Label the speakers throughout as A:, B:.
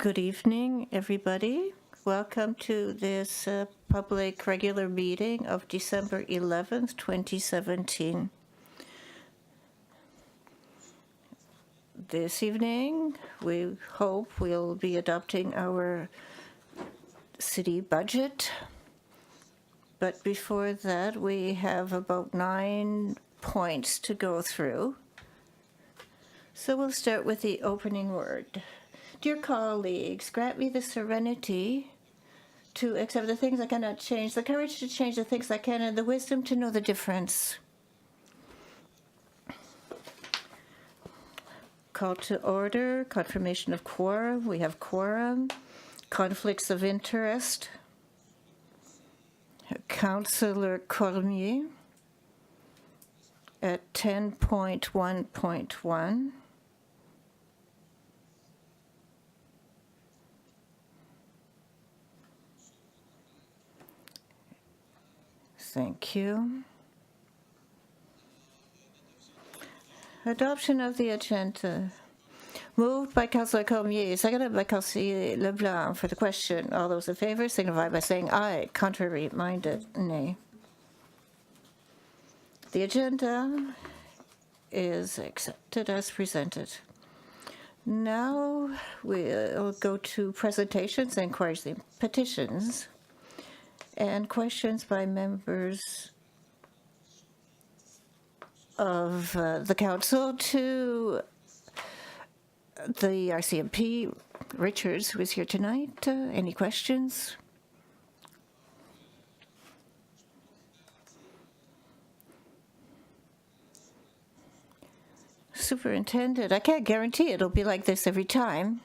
A: Good evening, everybody. Welcome to this public regular meeting of December 11th, 2017. This evening, we hope we'll be adopting our city budget. But before that, we have about 9 points to go through. So we'll start with the opening word. Dear colleagues, grant me the serenity to accept the things I cannot change, the courage to change the things I can, and the wisdom to know the difference. Call to order, confirmation of quorum. We have quorum, conflicts of interest. Councillor Cormier at 10.1.1. Thank you. Adoption of the agenda. Moved by Councillor Cormier, seconded by Councillor Leblanc for the question. All those in favor signify by saying aye. Contrary minded, nay. The agenda is accepted as presented. Now we'll go to presentations, inquiries, and petitions, and questions by members of the council to the RCMP. Richards, who is here tonight. Any questions? Superintendent, I can't guarantee it'll be like this every time.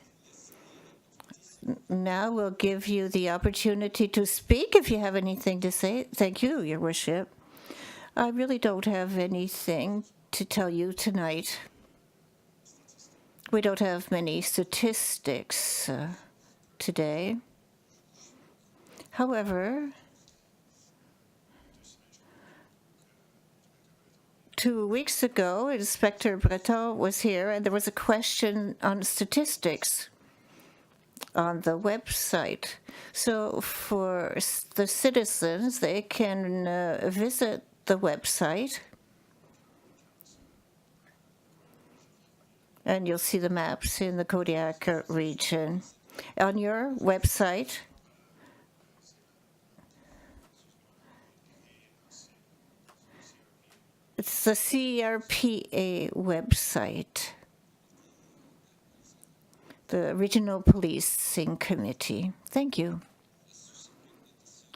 A: Now we'll give you the opportunity to speak if you have anything to say. Thank you, Your Worship. I really don't have anything to tell you tonight. We don't have many statistics today. However, 2 weeks ago, Inspector Breton was here, and there was a question on statistics on the website. So for the citizens, they can visit the website, and you'll see the maps in the Kodiak region. On your website, it's the CRPA website, the Regional Policing Committee. Thank you.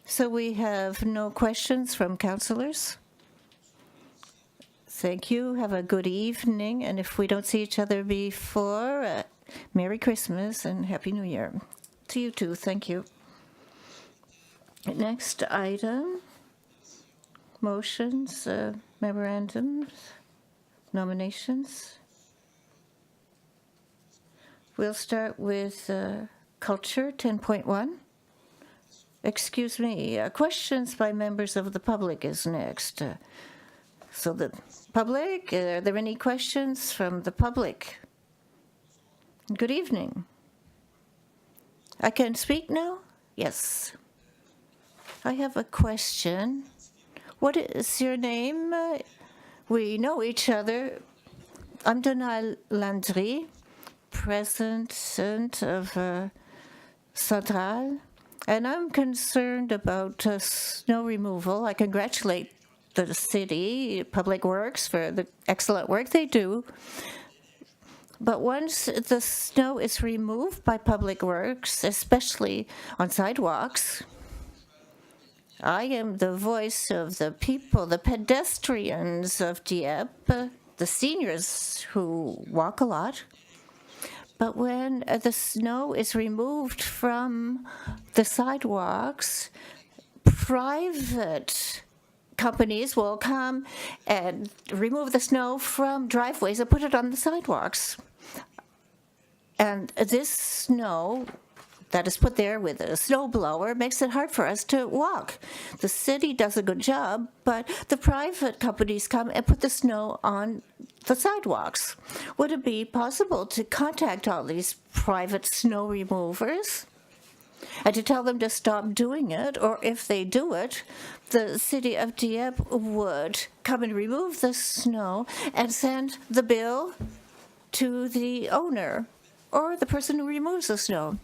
A: So we have no questions from councillors. Thank you. Have a good evening. And if we don't see each other before, Merry Christmas and Happy New Year. To you too. Thank you. Next item, motions, memorandums, nominations. We'll start with culture, 10.1. Excuse me, questions by members of the public is next. So the public, are there any questions from the public? Good evening. I can speak now? Yes. I have a question. What is your name? We know each other. I'm Donald Landry, president of Central, and I'm concerned about snow removal. I congratulate the city, Public Works, for the excellent work they do. But once the snow is removed by Public Works, especially on sidewalks, I am the voice of the people, the pedestrians of Dieppe, the seniors who walk a lot. But when the snow is removed from the sidewalks, private companies will come and remove the snow from driveways and put it on the sidewalks. And this snow that is put there with a snowblower makes it hard for us to walk. The city does a good job, but the private companies come and put the snow on the sidewalks. Would it be possible to contact all these private snow removers and to tell them to stop doing it? Or if they do it, the city of Dieppe would come and remove the snow and send the bill to the owner or the person who removes the snow.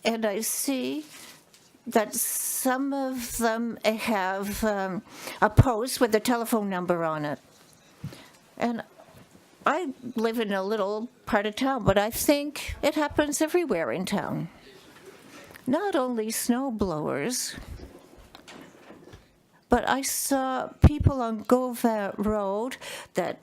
A: And I see that some of them have a post with a telephone number on it. And I live in a little part of town, but I think it happens everywhere in town. Not only snow blowers, but I saw people on Gauvin Road that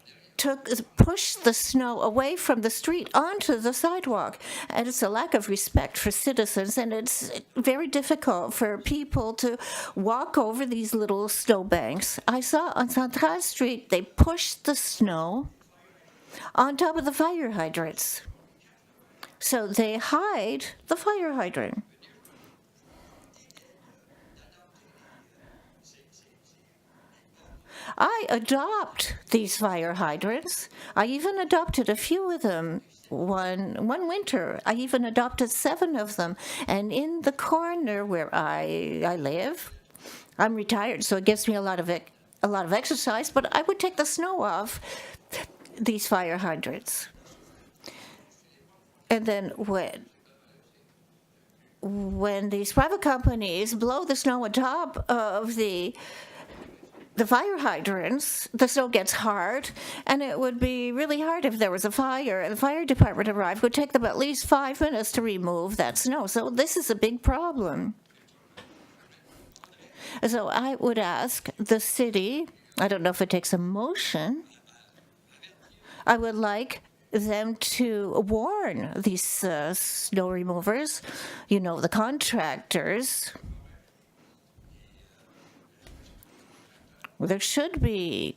A: pushed the snow away from the street onto the sidewalk. And it's a lack of respect for citizens, and it's very difficult for people to walk over these little snow banks. I saw on Central Street, they pushed the snow on top of the fire hydrants. So they hide the fire hydrant. I adopt these fire hydrants. I even adopted a few of them one winter. I even adopted 7 of them. And in the corner where I live, I'm retired, so it gives me a lot of exercise, but I would take the snow off these fire hydrants. And then when these private companies blow the snow on top of the fire hydrants, the snow gets hard, and it would be really hard if there was a fire, and the fire department arrived. It would take them at least 5 minutes to remove that snow. So this is a big problem. So I would ask the city, I don't know if it takes a motion, I would like them to warn these snow removers, the contractors. There should be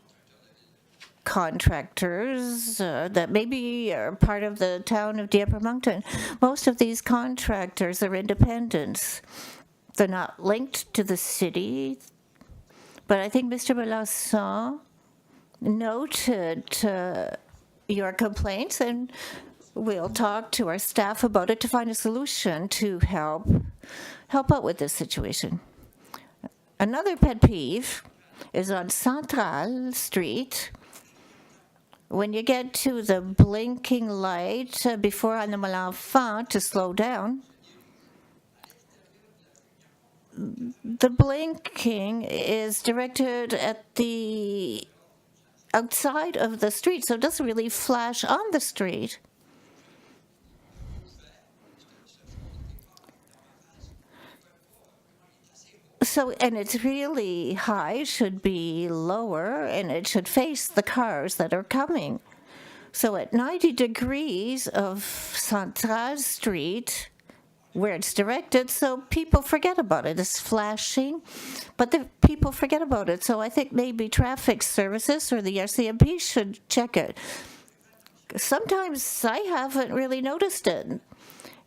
A: contractors that maybe are part of the town of Dieppe Mountain. Most of these contractors are independents. They're not linked to the city. But I think Mr. Melanson noted your complaints, and we'll talk to our staff about it to find a solution to help out with this situation. Another pet peeve is on Central Street. When you get to the blinking light before Animal Enfant to slow down, the blinking is directed at the outside of the street, so it doesn't really flash on the street. So, and it's really high, it should be lower, and it should face the cars that are coming. So at 90 degrees of Central Street, where it's directed, so people forget about it. It's flashing, but the people forget about it. So I think maybe traffic services or the RCMP should check it. Sometimes I haven't really noticed it.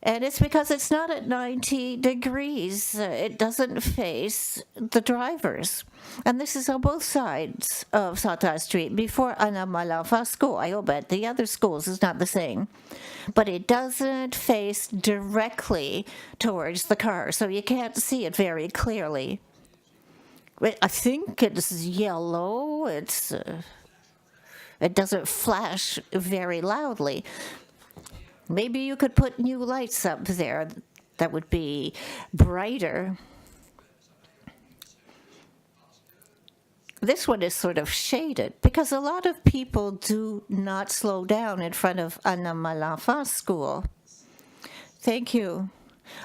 A: And it's because it's not at 90 degrees. It doesn't face the drivers. And this is on both sides of Central Street. Before Anna Malafa school, I hope at the other schools is not the same. But it doesn't face directly towards the car, so you can't see it very clearly. I think it's yellow. It doesn't flash very loudly. Maybe you could put new lights up there that would be brighter. This one is sort of shaded because a lot of people do not slow down in front of Anna Malafa school. Thank you.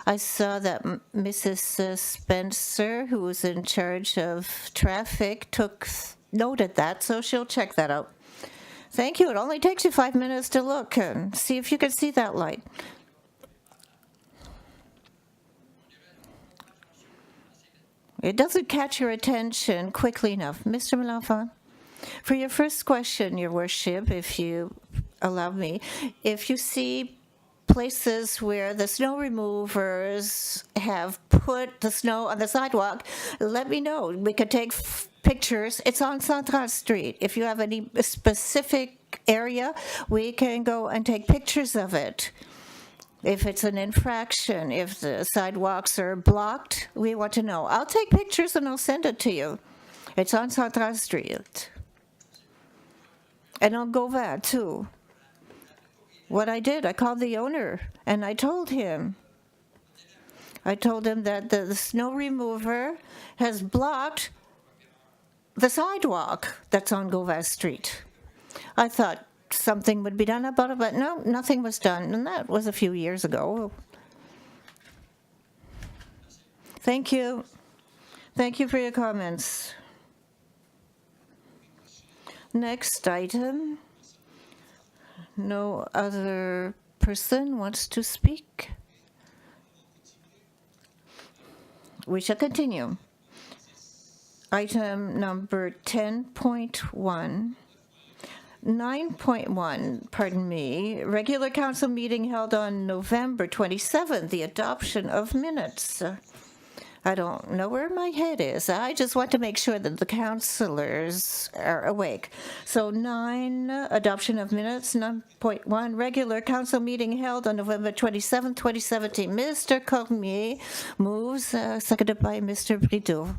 A: I saw that Mrs. Spencer, who was in charge of traffic, noted that, so she'll check that out. Thank you. It only takes you 5 minutes to look and see if you can see that light. It doesn't catch your attention quickly enough. Mr. Melanfant, for your first question, Your Worship, if you allow me, if you see places where the snow removers have put the snow on the sidewalk, let me know. We could take pictures. It's on Central Street. If you have any specific area, we can go and take pictures of it. If it's an infraction, if the sidewalks are blocked, we want to know. I'll take pictures and I'll send it to you. It's on Central Street. And on Gauvin, too. What I did, I called the owner and I told him that the snow remover has blocked the sidewalk that's on Gauvin Street. I thought something would be done about it, but no, nothing was done, and that was a few years ago. Thank you. Thank you for your comments. Next item. No other person wants to speak? We shall continue. Item number 10.1. 9.1, pardon me, regular council meeting held on November 27th, the adoption of minutes. I don't know where my head is. I just want to make sure that the councillors are awake. So 9, adoption of minutes. 9.1, regular council meeting held on November 27, 2017. Mr. Cormier moves, seconded by Mr. Brideau.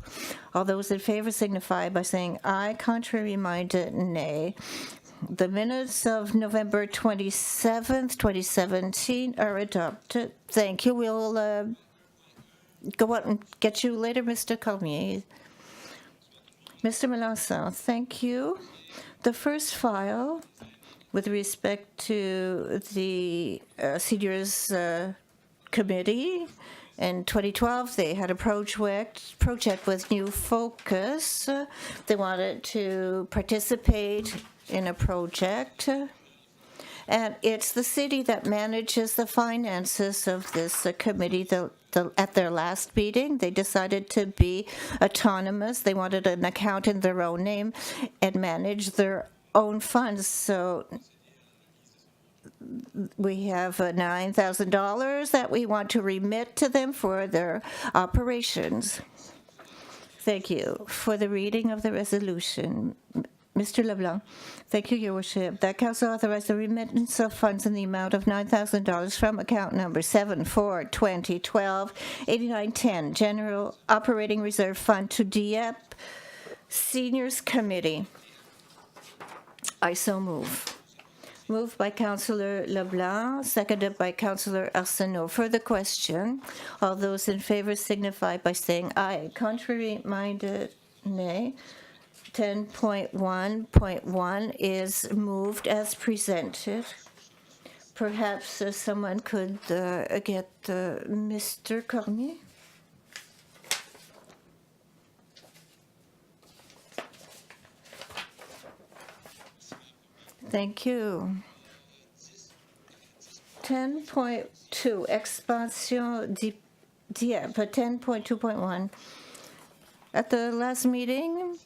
A: All those in favor signify by saying aye. Contrary minded, nay. The minutes of November 27th, 2017 are adopted. Thank you. We'll go out and get you later, Mr. Cormier. Mr. Melanson, thank you. The first file with respect to the seniors committee, in 2012, they had a project with New Focus. They wanted to participate in a project. And it's the city that manages the finances of this committee. At their last meeting, they decided to be autonomous. They wanted an account in their own name and manage their own funds. So we have $9,000 that we want to remit to them for their operations. Thank you. For the reading of the resolution, Mr. Leblanc. Thank you, Your Worship. That council authorized the remittance of funds in the amount of $9,000 from account number 74-2012-8910, General Operating Reserve Fund to Dieppe Seniors Committee. I so move. Moved by Councillor Leblanc, seconded by Councillor Arsenault. Further question? All those in favor signify by saying aye. Contrary minded, nay. 10.1.1 is moved as presented. Perhaps someone could get Mr. Cormier. Thank you. 10.2, Expansion Dieppe, 10.2.1. At the last meeting,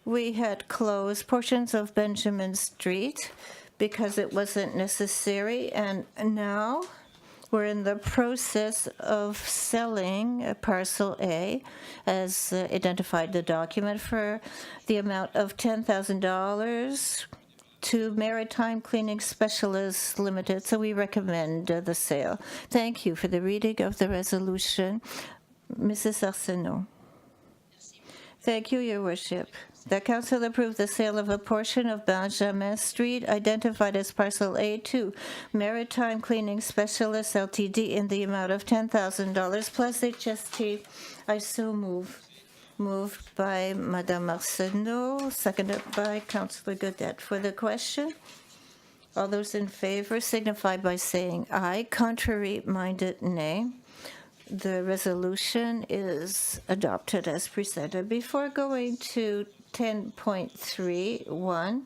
A: we had closed portions of Benjamin Street because it wasn't necessary, and now we're in the process of selling Parcel A, as identified the document, for the amount of $10,000 to Maritime Cleaning Specialists Limited, so we recommend the sale. Thank you for the reading of the resolution. Mrs. Arsenault. Thank you, Your Worship. The Council approved the sale of a portion of Benjamin Street, identified as Parcel A, to Maritime Cleaning Specialists Ltd. in the amount of $10,000 plus HST. I so move. Moved by Madame Arsenault, seconded by Councillor Godet. For the question, all those in favor signify by saying aye. Contrary minded, nay. The resolution is adopted as presented. Before going to 10.3.1,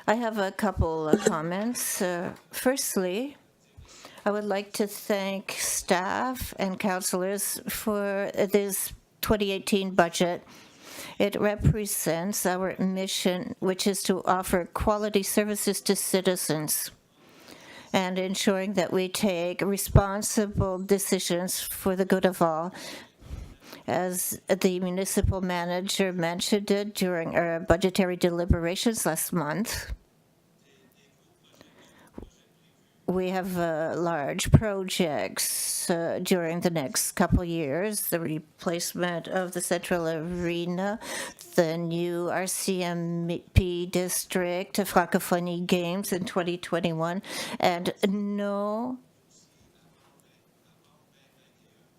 A: I have a couple of comments. Firstly, I would like to thank staff and councillors for this 2018 budget. It represents our mission, which is to offer quality services to citizens. and ensuring that we take responsible decisions for the good of all. As the municipal manager mentioned it during our budgetary deliberations last month, we have large projects during the next couple years: the replacement of the Central Arena, the new RCMP district, Francophonie Games in 2021, and no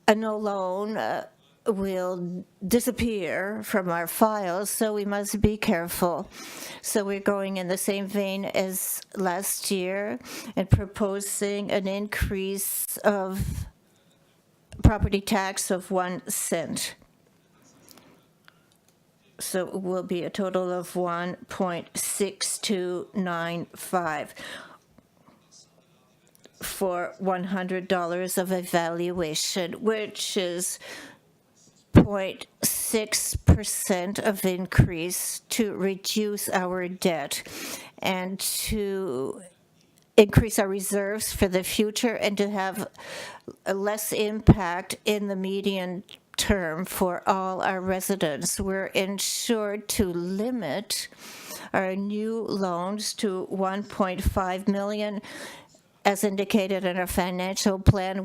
A: loan will disappear from our files, so we must be careful. So we're going in the same vein as last year and proposing an increase of property tax of 1 cent. So it will be a total of 1.6295 for $100 of evaluation, which is 0.6% of increase to reduce our debt and to increase our reserves for the future and to have a less impact in the median term for all our residents. We're ensured to limit our new loans to 1.5 million as indicated in our financial plan,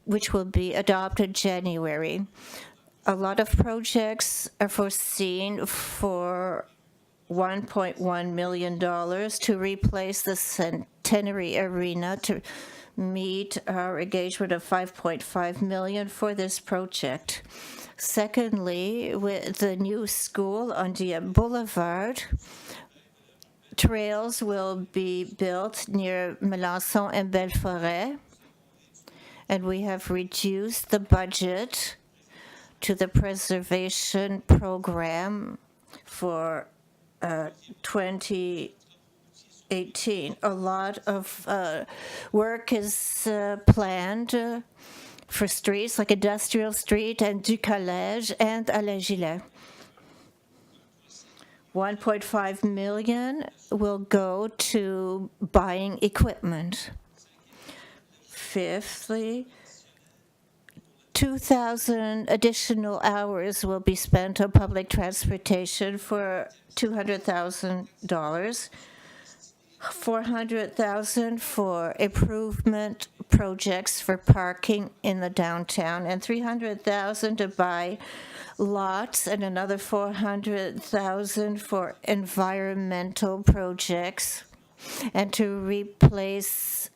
A: which will be adopted January. A lot of projects are foreseen for $1.1 million to replace the Centenary Arena to meet our engagement of $5.5 million for this project. Secondly, with the new school on Dieppe Boulevard, trails will be built near Melançon and Belforêt, and we have reduced the budget to the preservation program for 2018. A lot of work is planned for streets like Industrial Street and Du Collège and Alain Gillet. 1.5 million will go to buying equipment. Fifthly, 2,000 additional hours will be spent on public transportation for $200,000, 400,000 for improvement projects for parking in the downtown, and 300,000 to buy lots, and another 400,000 for environmental projects, and to replace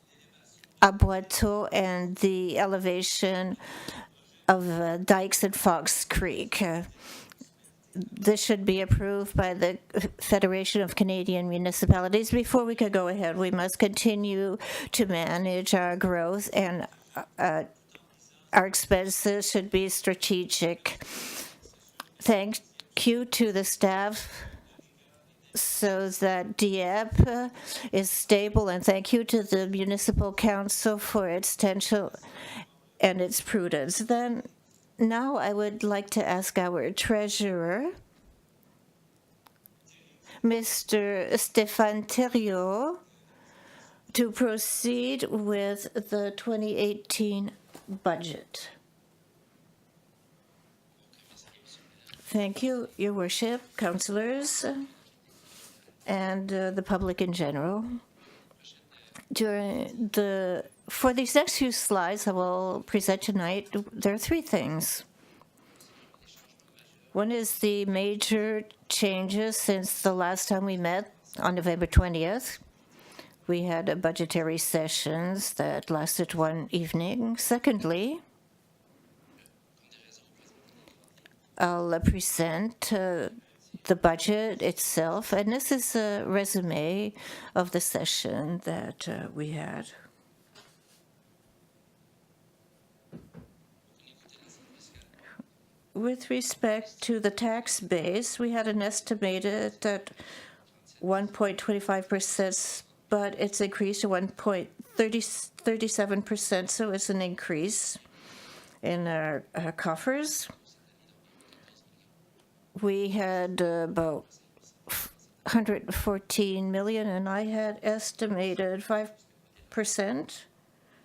A: Aboiteau and the elevation of dikes at Fox Creek. This should be approved by the Federation of Canadian Municipalities. Before we could go ahead, we must continue to manage our growth, and our expenses should be strategic. Thank you to the staff so that Dieppe is stable, and thank you to the Municipal Council for its attention and its prudence. Then, now I would like to ask our treasurer, Mr. Stéphane Thériault, to proceed with the 2018 budget. Thank you, Your Worship, councillors, and the public in general. For these next few slides I will present tonight, there are three things. One is the major changes since the last time we met on November 20th. We had budgetary sessions that lasted one evening. Secondly, I'll present the budget itself, and this is a resume of the session that we had. With respect to the tax base, we had an estimated at 1.25%, but it's increased to 1.37%, so it's an increase in our coffers. We had about 114 million, and I had estimated 5% 5%.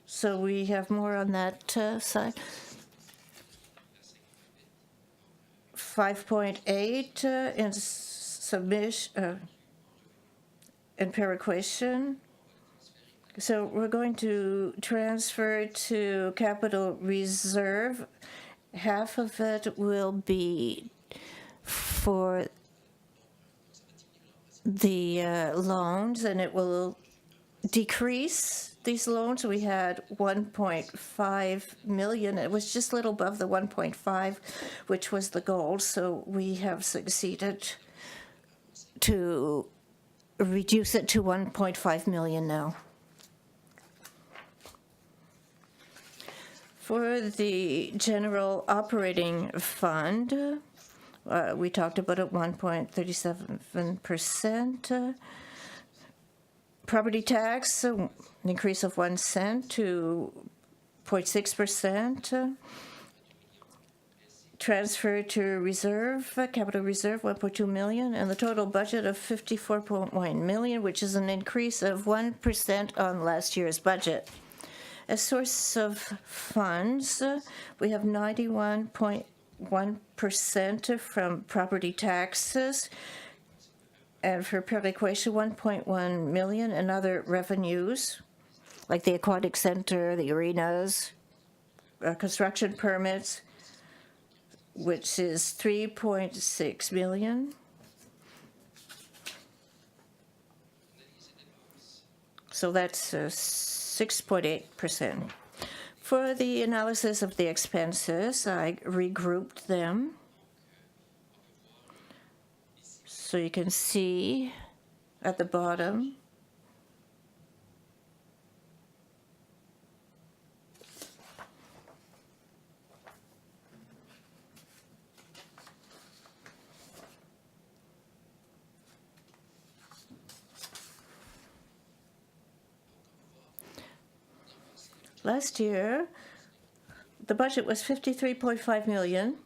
A: So we have more on that side. 5.8 in submission in perequation. So we're going to transfer to capital reserve. Half of it will be for the loans, and it will decrease these loans. We had 1.5 million. It was just a little above the 1.5, which was the goal. So we have succeeded to reduce it to 1.5 million now. For the general operating fund, we talked about it, 1.37%. Property tax, an increase of 1 cent to 0.6%. Transfer to reserve, capital reserve, 1.2 million, and the total budget of 54.1 million, which is an increase of 1% on last year's budget. As source of funds, we have 91.1% from property taxes, and for perequation, 1.1 million, and other revenues, like the aquatic center, the arenas, construction permits, which is 3.6 million. So that's 6.8%. For the analysis of the expenses, I regrouped them. So you can see at the bottom last year the budget was 53.5 million.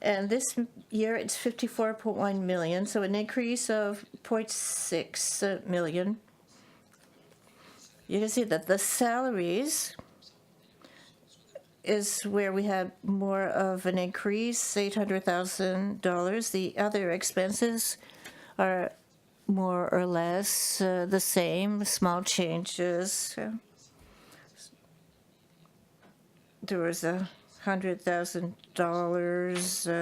A: And this year it's 54.1 million, so an increase of 0.6 million. You can see that the salaries is where we had more of an increase, $800,000. The other expenses are more or less the same, small changes. There was $100,000.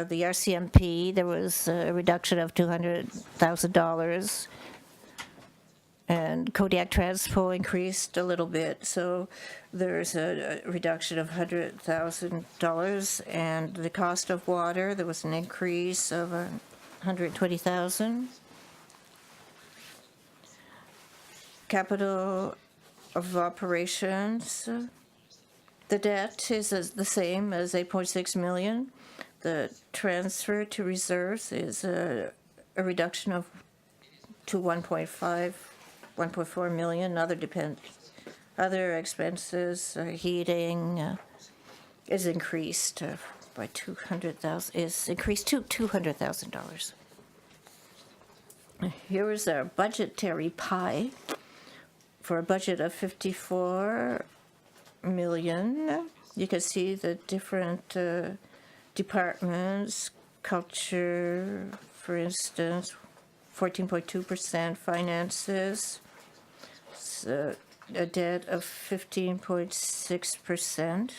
A: The RCMP, there was a reduction of $200,000. And Kodiak Transpo increased a little bit. So there's a reduction of $100,000. And the cost of water, there was an increase of $120,000. Capital of operations, the debt is the same as 8.6 million. The transfer to reserves is a reduction of to 1.4 million. Other expenses, heating is increased by $200,000. Here is our budgetary pie for a budget of 54 million. You can see the different departments. Culture, for instance, 14.2%. Finances, so a debt of 15.6%.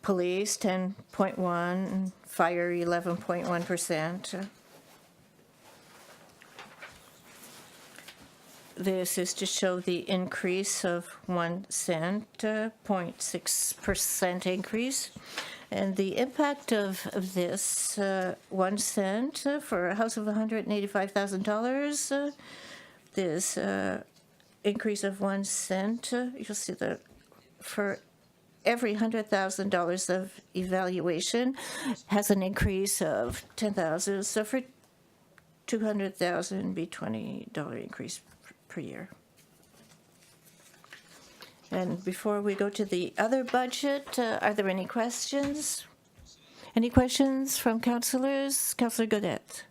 A: Police 10.1%, fire 11.1%. This is to show the increase of 1 cent, 0.6% increase. And the impact of this 1 cent for a house of $185,000, this increase of 1 cent, you'll see that for every $100,000 of evaluation has an increase of $10,000. So for $200,000, be $20 increase per year. And before we go to the other budget, are there any questions? Any questions from councillors? Councillor Godet.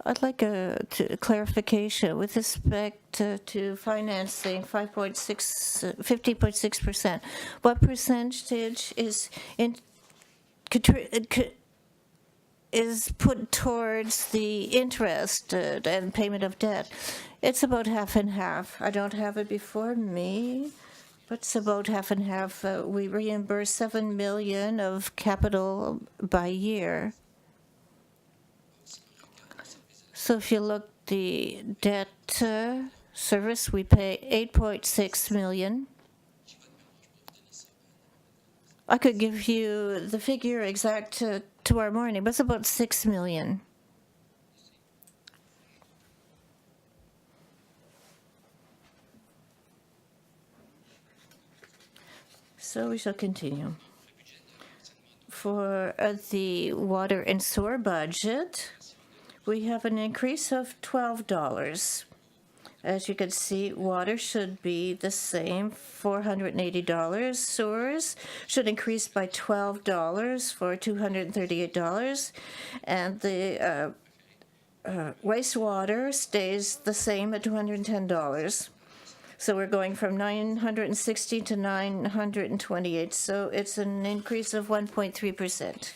A: I'd like a clarification with respect to financing 50.6%. What percentage is put towards the interest and payment of debt? It's about half and half. I don't have it before me, but it's about half and half. We reimburse 7 million of capital by year. So if you look the debt service, we pay 8.6 million. I could give you the figure exact tomorrow morning, but it's about 6 million. So we shall continue. For the water and sewer budget, we have an increase of $12. As you can see, water should be the same, $480. Sewers should increase by $12 for $238. And the wastewater stays the same at $210. So we're going from 960 to 928. So it's an increase of 1.3%.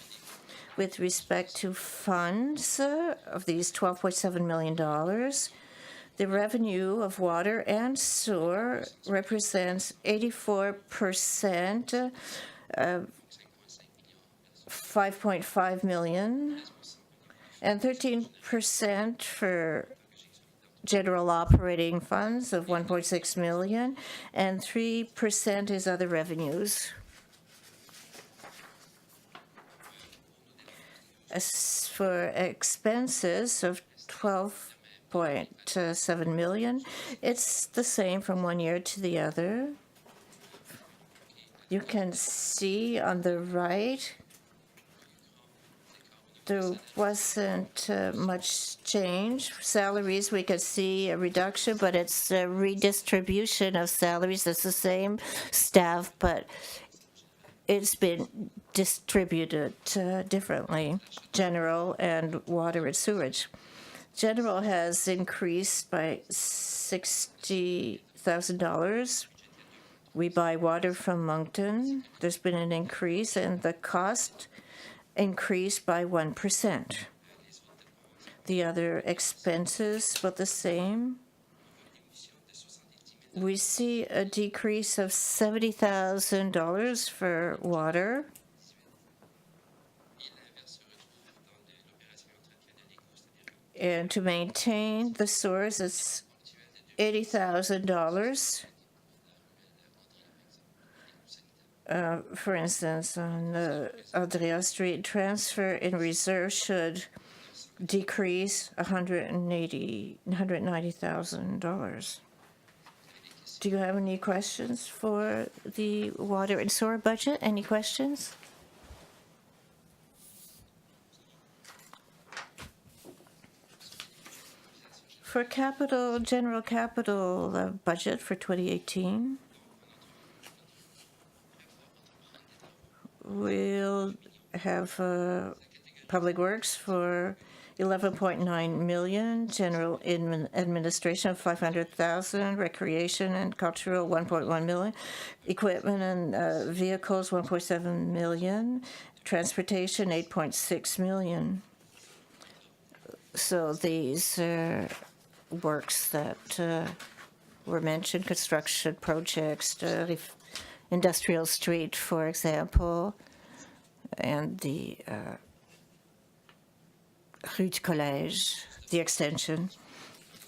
A: With respect to funds of these $12.7 million, the revenue of water and sewer represents 84%, 5.5 million, and 13% for general operating funds of 1.6 million, and 3% is other revenues. As for expenses of 12.7 million, it's the same from one year to the other. You can see on the right, there wasn't much change. Salaries, we could see a reduction, but it's a redistribution of salaries. It's the same staff, but it's been distributed differently, general and water and sewage. General has increased by $60,000. We buy water from Moncton. There's been an increase, and the cost increased by 1%. The other expenses were the same. We see a decrease of $70,000 for water. And to maintain the source, it's $80,000. For instance, on the Adria Street, transfer in reserve should decrease $190,000. Do you have any questions for the water and sewer budget? Any questions? For general capital budget for 2018, we'll have public works for 11.9 million, general administration of 500,000, recreation and cultural 1.1 million, equipment and vehicles 1.7 million, transportation 8.6 million. So these works that were mentioned, construction projects, Industrial Street, for example, and the Rue du Collège, the extension.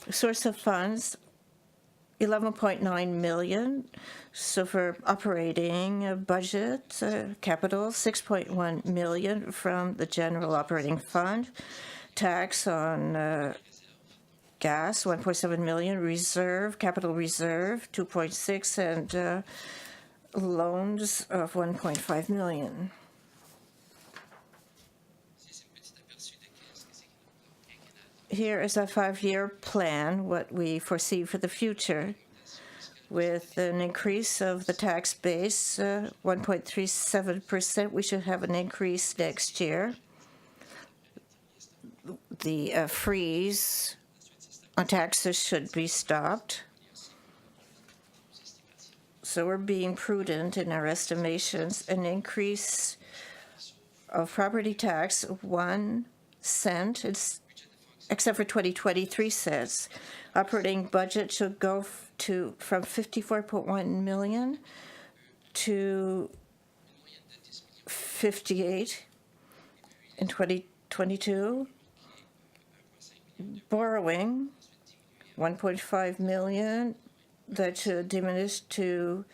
A: Source of funds, 11.9 million. So for operating budget, capital, 6.1 million from the general operating fund. Tax on gas, 1.7 million. Reserve, capital reserve, 2.6, and loans of 1.5 million. Here is a 5-year plan, what we foresee for the future. With an increase of the tax base, 1.37%, we should have an increase next year. the freeze on taxes should be stopped. So we're being prudent in our estimations. An increase of property tax, 1 cent, except for 2023 cents. Operating budget should go from 54.1 million to 58 in 2022. Borrowing, 1.5 million, that should diminish to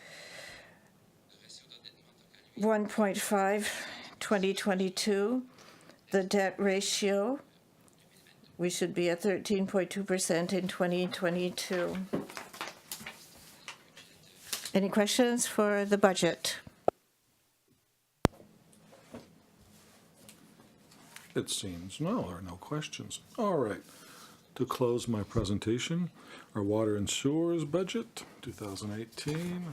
A: 1.5 2022. The debt ratio, we should be at 13.2% in 2022. Any questions for the budget?
B: It seems no, there are no questions. All right. To close my presentation, our water and sewers budget, 2018.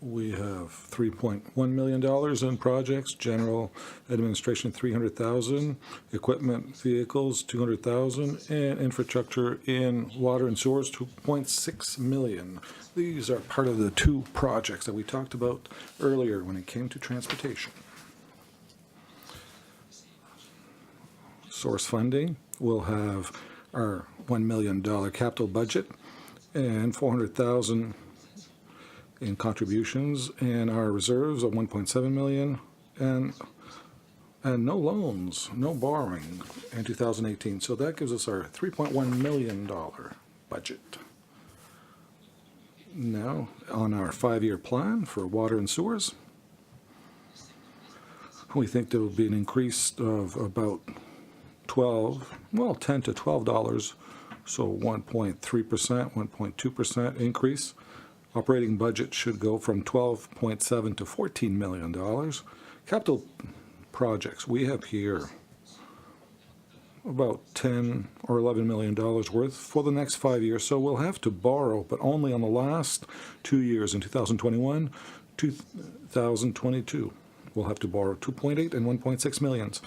B: We have $3.1 million in projects, general administration $300,000, equipment vehicles $200,000, and infrastructure in water and sewers $2.6 million. These are part of the 2 projects that we talked about earlier when it came to transportation. Source funding will have our $1 million capital budget and $400,000 in contributions, and our reserves of $1.7 million, and no loans, no borrowing in 2018. So that gives us our $3.1 million budget. Now, on our 5-year plan for water and sewers, we think there will be an increase of about 10 to $12, so 1.3%, 1.2% increase. Operating budget should go from $12.7 to $14 million. Capital projects, we have here about $10 or $11 million worth for the next 5 years. So we'll have to borrow, but only on the last 2 years, in 2021, 2022. We'll have to borrow 2.8 and 1.6 millions.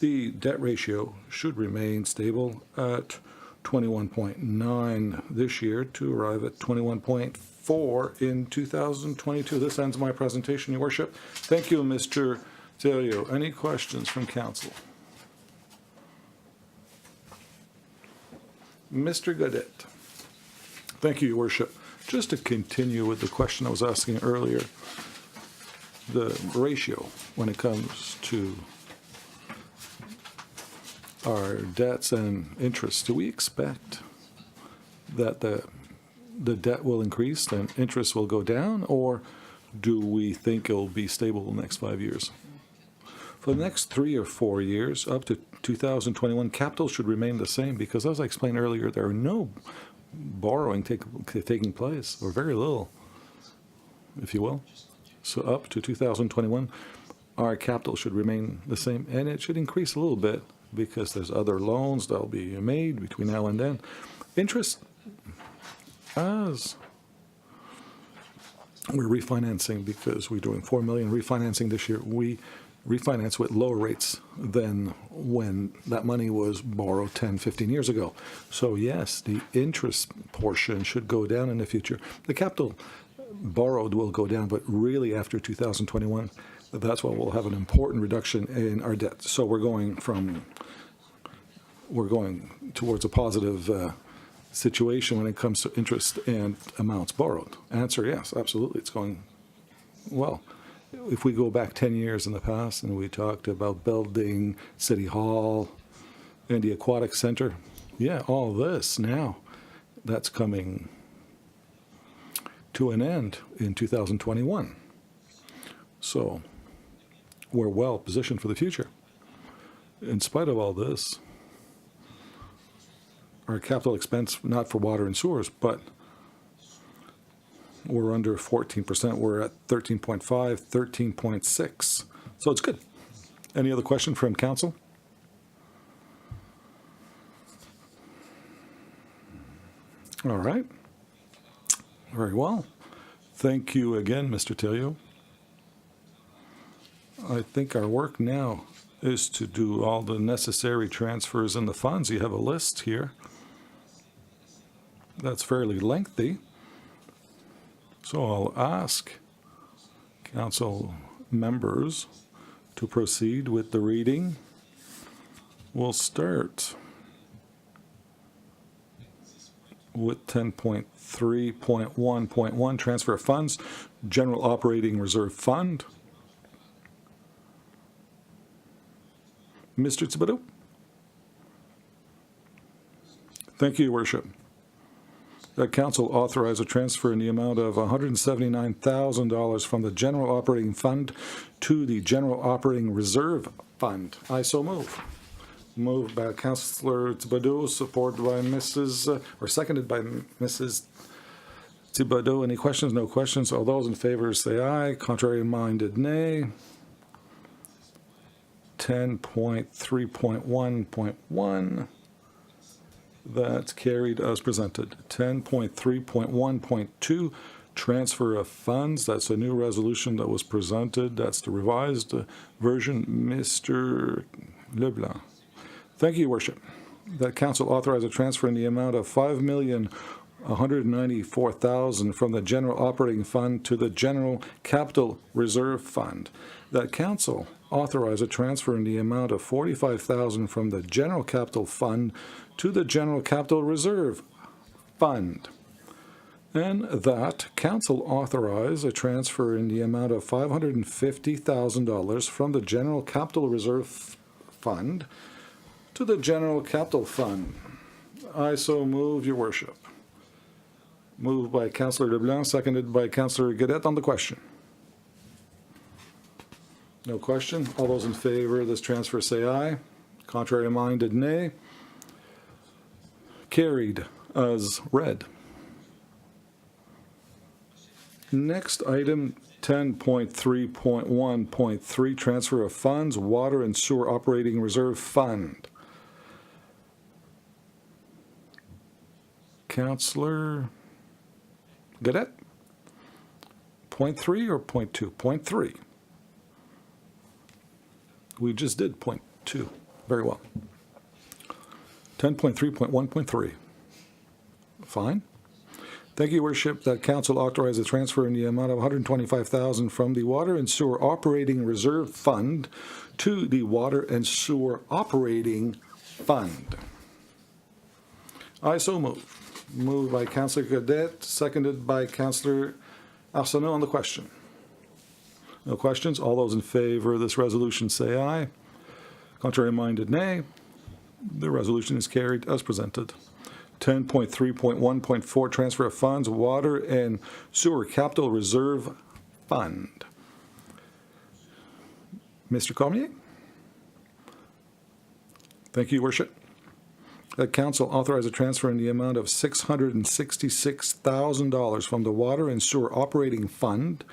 B: The debt ratio should remain stable at 21.9 this year to arrive at 21.4 in 2022. This ends my presentation, Your Worship. Thank you, Mr. Thériault. Any questions from council? Mr. Gaudette. Thank you, Your Worship. Just to continue with the question I was asking earlier, the ratio when it comes to our debts and interest, do we expect that the debt will increase and interest will go down, or do we think it'll be stable the next 5 years? For the next 3 or 4 years, up to 2021, capital should remain the same because, as I explained earlier, there are no borrowing taking place, or very little, if you will. So up to 2021, our capital should remain the same, and it should increase a little bit because there's other loans that'll be made between now and then. Interest, as we're refinancing, because we're doing $4 million refinancing this year, we refinance with lower rates than when that money was borrowed 10, 15 years ago. So yes, the interest portion should go down in the future. The capital borrowed will go down, but really after 2021, that's when we'll have an important reduction in our debt. So we're going towards a positive situation when it comes to interest and amounts borrowed. Answer, yes, absolutely. It's going well. If we go back 10 years in the past and we talked about building City Hall and the Aquatic Center, yeah, all this now, that's coming to an end in 2021. So we're well positioned for the future. In spite of all this, our capital expense, not for water and sewers, but we're under 14%. We're at 13.5, 13.6. So it's good. Any other question from council? All right. Very well. Thank you again, Mr. Thériault. I think our work now is to do all the necessary transfers in the funds. You have a list here. That's fairly lengthy. So I'll ask council members to proceed with the reading. We'll start with 10.3.1.1, transfer of funds, general operating reserve fund. Mr. Thibodeau? Thank you, Your Worship. The council authorized a transfer in the amount of $179,000 from the general operating fund to the general operating reserve fund. I so move. Moved by Councillor Thibodeau, supported by seconded by Mrs. Thibodeau. Any questions? No questions. All those in favor say aye. Contrary minded, nay. 10.3.1.1. That's carried as presented. 10.3.1.2, transfer of funds. That's a new resolution that was presented. That's the revised version. Mr. Leblanc. Thank you, Your Worship. That council authorized a transfer in the amount of $5,194,000 from the general operating fund to the general capital reserve fund. That council authorized a transfer in the amount of $45,000 from the general capital fund to the general capital reserve fund. And that council authorized a transfer in the amount of $550,000 from the general capital reserve fund to the general capital fund. I so move, Your Worship. Moved by Councillor Leblanc, seconded by Councillor Gaudette on the question. No question. All those in favor of this transfer say aye. Contrary minded, nay. Carried as read. Next item, 10.3.1.3, transfer of funds, water and sewer operating reserve fund. Councillor Gaudette? Point 3 or point 2? Point 3. We just did point 2. Very well. 10.3.1.3. Fine. Thank you, Your Worship. That council authorized a transfer in the amount of $125,000 from the Water and Sewer Operating Reserve Fund to the Water and Sewer Operating Fund. I so move. Moved by Councillor Gaudette, seconded by Councillor Arsenault on the question. No questions. All those in favor of this resolution say aye. Contrary minded, nay. The resolution is carried as presented. 10.3.1.4, transfer of funds, water and sewer capital reserve fund. Mr. Cormier? Thank you, Your Worship. The council authorized a transfer in the amount of $666,000 from the water and sewer operating fund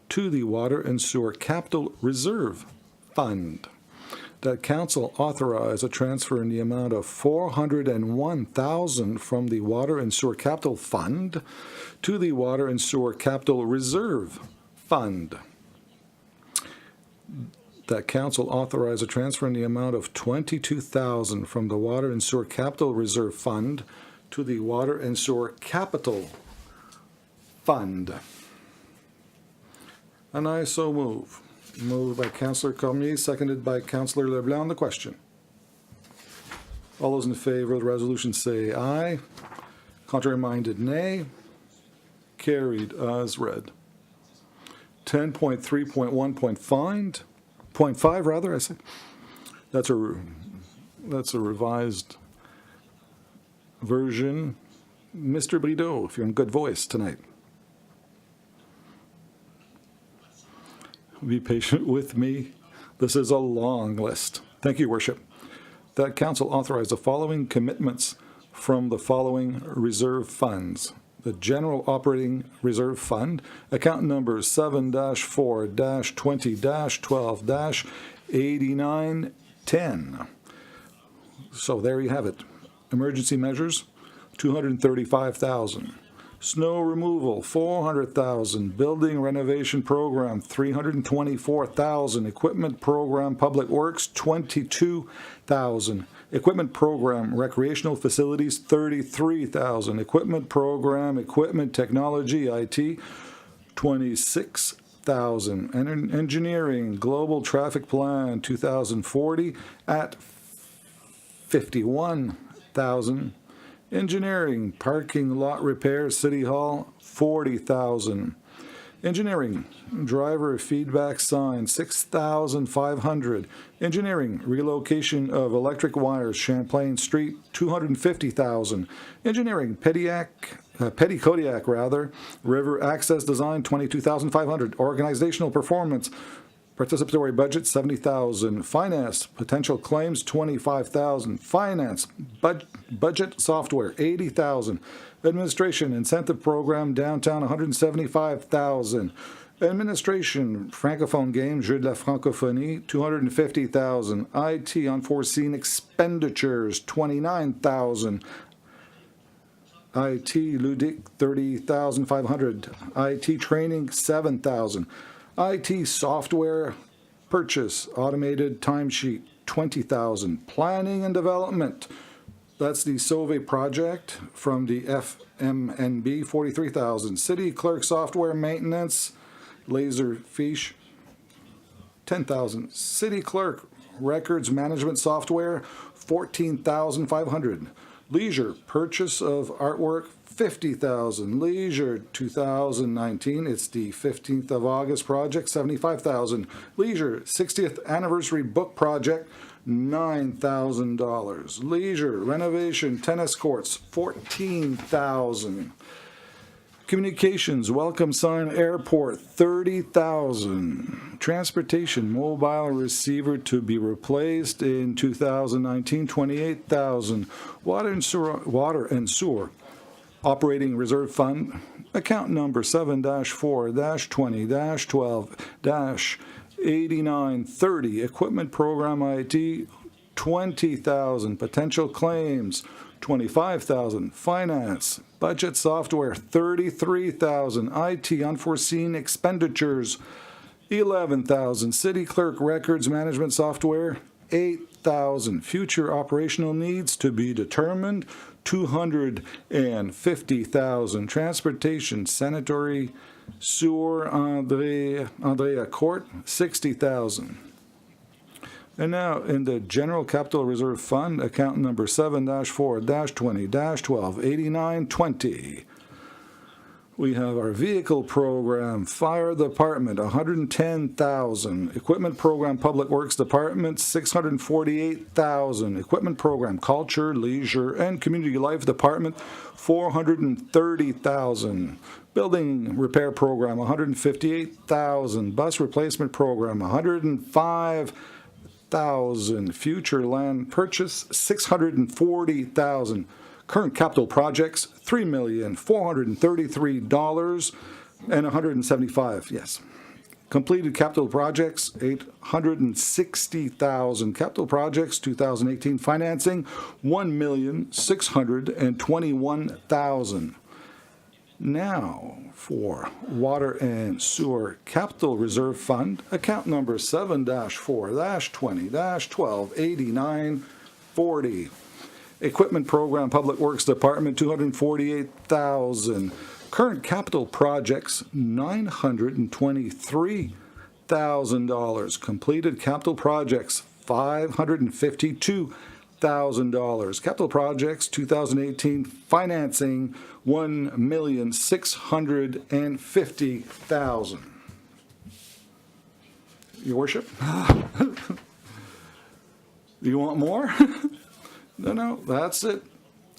B: to the water and sewer capital reserve fund. That council authorized a transfer in the amount of $401,000 from the water and sewer capital fund to the water and sewer capital reserve fund. That council authorized a transfer in the amount of $22,000 from the water and sewer capital reserve fund to the water and sewer capital fund. And I so move. Moved by Councillor Cormier, seconded by Councillor Leblanc on the question. All those in favor of the resolution say aye. Contrary minded, nay. Carried as read. 10.3.1.5 rather, I say. That's a revised version. Mr. Brideau, if you're in good voice tonight. Be patient with me. This is a long list. Thank you, Your Worship. That council authorized the following commitments from the following reserve funds. The General Operating Reserve Fund, account number 7-4-20-12-8910. So there you have it. Emergency measures, $235,000. Snow removal, $400,000. Building renovation program, $324,000. Equipment program, public works, $22,000. Equipment program, recreational facilities, $33,000. Equipment program, equipment technology, IT, $26,000. And engineering, global traffic plan, 2040 at $51,000. Engineering, parking lot repairs, City Hall, $40,000. Engineering, driver feedback sign, $6,500. Engineering, relocation of electric wires, Champlain Street, $250,000. Engineering, Petty Kodiak, river access design, $22,500. Organizational performance, participatory budget, $70,000. Finance, potential claims, $25,000. Finance, budget software, $80,000. Administration, incentive program, downtown, $175,000. Administration, francophone game, Jeux de la Francophonie, $250,000. IT, unforeseen expenditures, $29,000. IT, ludic, $30,500. IT training, $7,000. IT software purchase, automated timesheet, $20,000. Planning and development, that's the Sauve project from the FMNB, $43,000. City clerk software maintenance, Laserfiche, $10,000. City clerk records management software, $14,500. Leisure purchase of artwork, $50,000. Leisure 2019, it's the 15th of August project, $75,000. Leisure 60th anniversary book project, $9,000. Leisure renovation tennis courts, $14,000. Communications welcome sign airport, $30,000. Transportation mobile receiver to be replaced in 2019, $28,000. Water and sewer operating reserve fund, account number 7-4-20-12-8930. Equipment program IT, $20,000. Potential claims, $25,000. Finance, budget software, $33,000. IT unforeseen expenditures, $11,000. City clerk records management software, $8,000. Future operational needs to be determined, $250,000. Transportation, sanitary sewer, Andrea Court, $60,000. And now in the General Capital Reserve Fund, account number 7-4-20-12-8920. We have our vehicle program, fire department, $110,000. Equipment program, public works department, $648,000. Equipment program, culture, leisure, and community life department, $430,000. Building repair program, $158,000. Bus replacement program, $105,000. Future land purchase, $640,000. Current capital projects, $3,433 and $175. Yes. Completed capital projects, $860,000. Capital projects, 2018 financing, $1,621,000. Now for Water and Sewer Capital Reserve Fund, account number 7-4-20-12-8940. Equipment program, Public Works Department, $248,000. Current capital projects, $923,000. Completed capital projects, $552,000. Capital projects, 2018 financing, $1,650,000. Your Worship? You want more? No, that's it.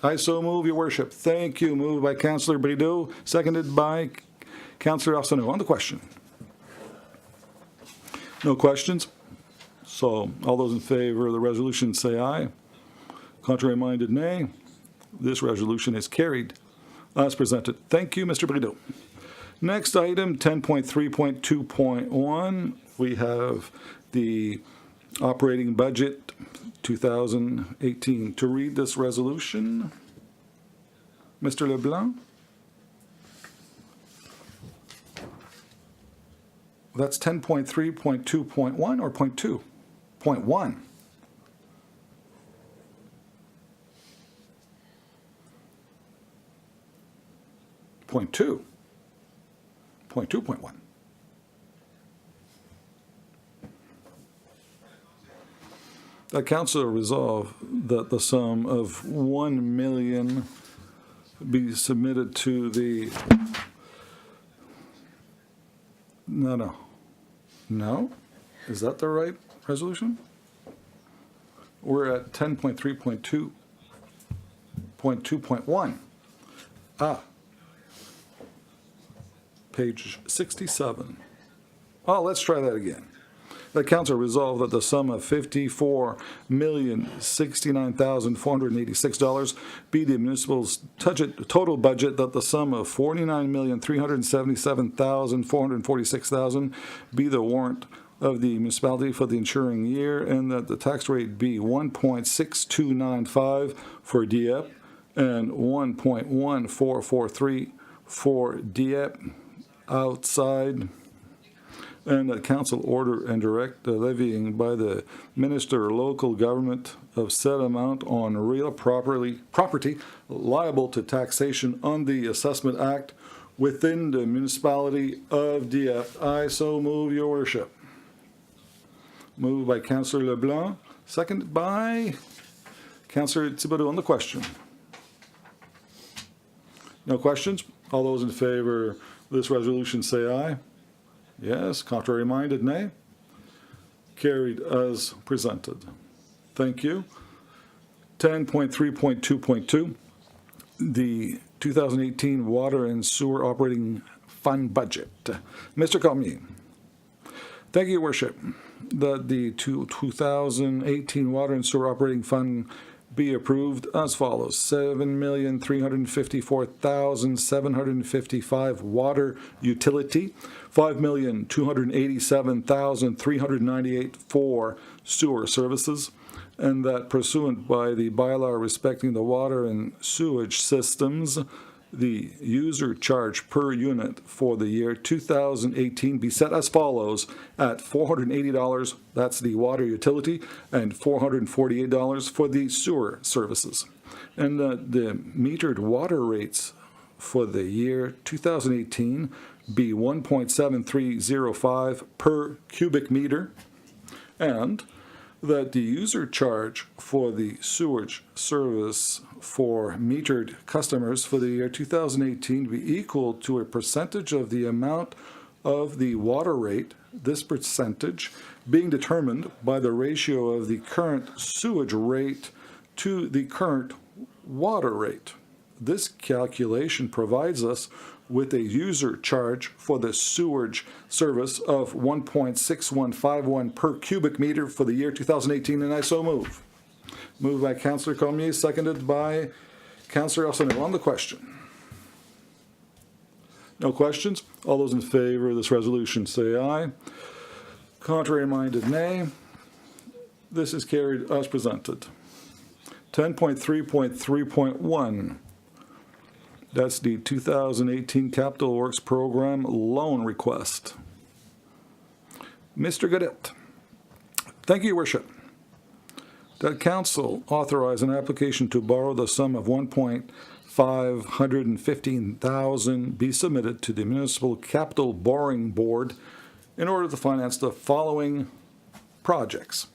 B: I so move, Your Worship. Thank you. Moved by Councillor Brideau, seconded by Councillor Arsenault. On the question. No questions? So, all those in favor of the resolution say aye. Contrary-minded, nay. This resolution is carried as presented. Thank you, Mr. Brideau. Next item, 10.3.2.1. We have the operating budget 2018. To read this resolution, Mr. Leblanc. That's 10.3.2.1 or point 2? Point 1. Point 2. Point 2.1. That council resolve that the sum of 1 million be submitted to the, no, is that the right resolution? We're at 10.3.2.2.1. Page 67. Oh, let's try that again. The council resolved that the sum of $54,069,486 be the municipal's total budget, that the sum of $49,377,446 be the warrant of the municipality for the ensuing year, and that the tax rate be 1.6295 for Dieppe and 1.1443 for Dieppe outside, and that council order and direct the levying by the minister or local government of said amount on real property liable to taxation on the Assessment Act within the municipality of Dieppe. I so move, your worship. Moved by Councillor LeBlanc, seconded by Councillor Thibodeau on the question. No questions? All those in favor of this resolution say aye. Yes. Contrary minded, nay. Carried as presented. Thank you. 10.3.2.2, the 2018 Water and Sewer Operating Fund Budget. Mr. Cormier. Thank you, Your Worship. That the 2018 Water and Sewer Operating Fund be approved as follows: $7,354,755 water utility, $5,287,398 for sewer services, and that pursuant by the bylaw respecting the water and sewage systems, the user charge per unit for the year 2018 be set as follows: at $480, that's the water utility, and $448 for the sewer services. And the metered water rates for the year 2018 be 1.7305 per cubic meter, and that the user charge for the sewage service for metered customers for the year 2018 be equal to a percentage of the amount of the water rate, this percentage being determined by the ratio of the current sewage rate to the current water rate. This calculation provides us with a user charge for the sewage service of 1.6151 per cubic meter for the year 2018, and I so move. Moved by Councillor Cormier, seconded by Councillor Arsenault. On the question. No questions? All those in favor of this resolution say aye. Contrary minded, nay. This is carried as presented. 10.3.3.1. That's the 2018 Capital Works Program loan request. Mr. Gaudette. Thank you, Your Worship. That council authorize an application to borrow the sum of $1,515,000 be submitted to the Municipal Capital Borrowing Board in order to finance the following projects: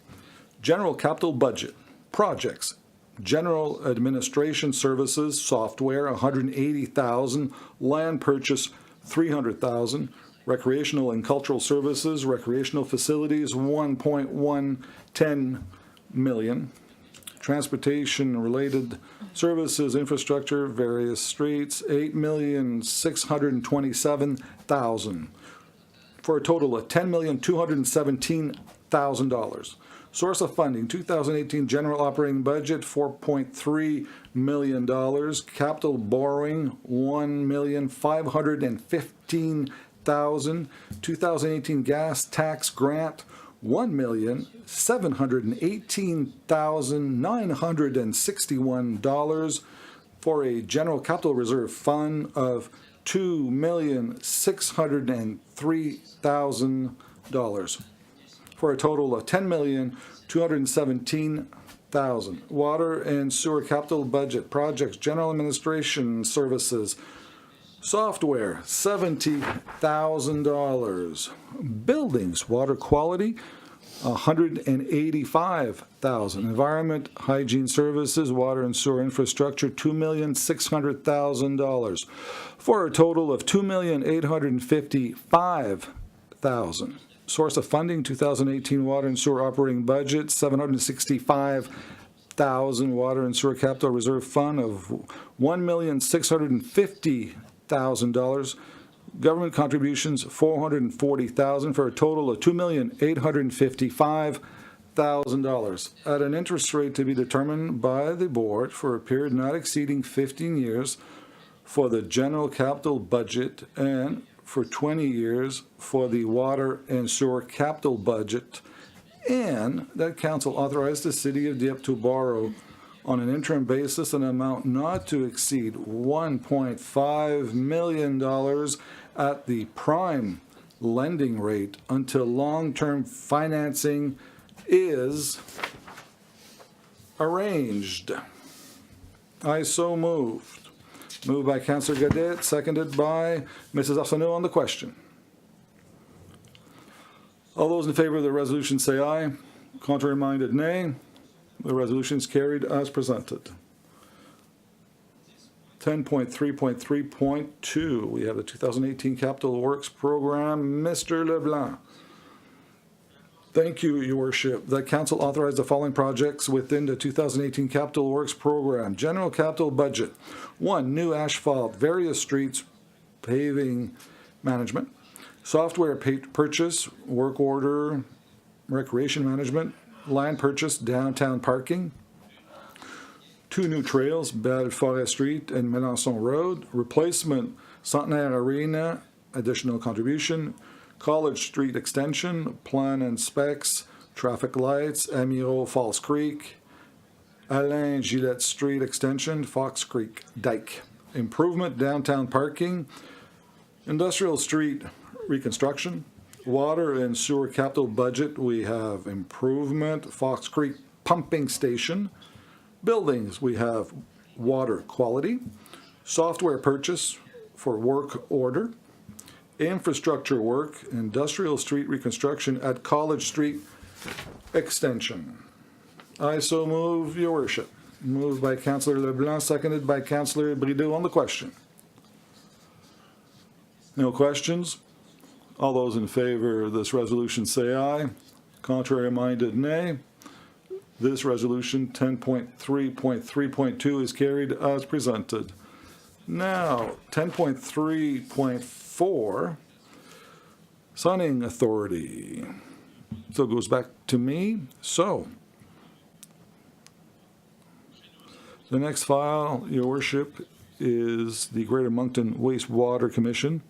B: general capital budget projects, general administration services software $180,000, land purchase $300,000, recreational and cultural services, recreational facilities $1.110 million, transportation related services, infrastructure, various streets $8,627,000, for a total of $10,217,000. Source of funding: 2018 general operating budget $4.3 million, capital borrowing $1,515,000, 2018 gas tax grant $1,718,961 for a general capital reserve fund of $2,603,000 for a total of $10,217,000. Water and sewer capital budget projects, general administration services, software, $70,000. Buildings, water quality, $185,000. Environment, hygiene services, water and sewer infrastructure, $2,600,000 for a total of $2,855,000. Source of funding, 2018 water and sewer operating budget, $765,000. Water and sewer capital reserve fund of $1,650,000. Government contributions, $440,000 for a total of $2,855,000 at an interest rate to be determined by the board for a period not exceeding 15 years for the general capital budget and for 20 years for the water and sewer capital budget, and that council authorized the city of Dieppe to borrow on an interim basis an amount not to exceed $1.5 million at the prime lending rate until long-term financing is arranged. I so moved. Moved by Councillor Gadet, seconded by Mrs. Arsenault on the question. All those in favor of the resolution say aye. Contrary-minded, nay. The resolution is carried as presented. 10.3.3.2, we have the 2018 Capital Works Program. Mr. Leblanc. Thank you, Your Worship. The Council authorized the following projects within the 2018 Capital Works Program. General capital budget. 1. New asphalt, various streets, paving management. Software purchase, work order, recreation management, land purchase, downtown parking. 2 new trails, Belle-Forêt Street and Melançon Road. Replacement, Centenaire Arena, additional contribution. College Street Extension, plan and specs, traffic lights, Amiral Falls Creek, Alain Gillette Street Extension, Fox Creek Dike. Improvement, downtown parking, Industrial Street reconstruction, water and sewer capital budget, we have improvement, Fox Creek pumping station. Buildings, we have water quality, software purchase for work order, infrastructure work, Industrial Street reconstruction at College Street Extension. I so move, Your Worship. Moved by Councillor Leblanc, seconded by Councillor Brideau on the question. No questions? All those in favor of this resolution say aye. Contrary-minded, nay. This resolution, 10.3.3.2, is carried as presented. Now, 10.3.4, signing authority. So it goes back to me. So, the next file, Your Worship, is the Greater Moncton Wastewater Commission,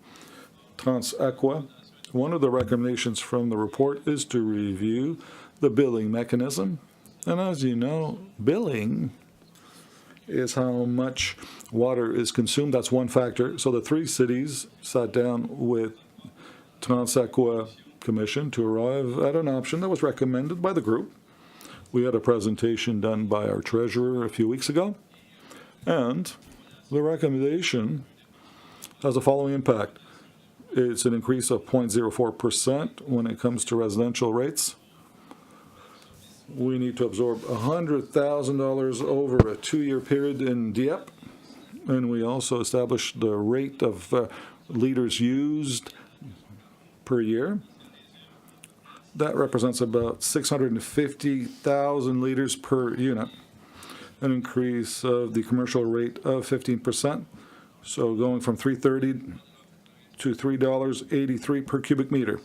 B: Trans-Aqua. One of the recommendations from the report is to review the billing mechanism. And as you know, billing is how much water is consumed. That's one factor. So the 3 cities sat down with Trans-Aqua Commission to arrive at an option that was recommended by the group. We had a presentation done by our treasurer a few weeks ago. And the recommendation has the following impact. It's an increase of 0.04% when it comes to residential rates. We need to absorb $100,000 over a 2-year period in Dieppe, and we also established the rate of liters used per year. That represents about 650,000 liters per unit, an increase of the commercial rate of 15%, so going from $3.30 to $3.83 per cubic meter.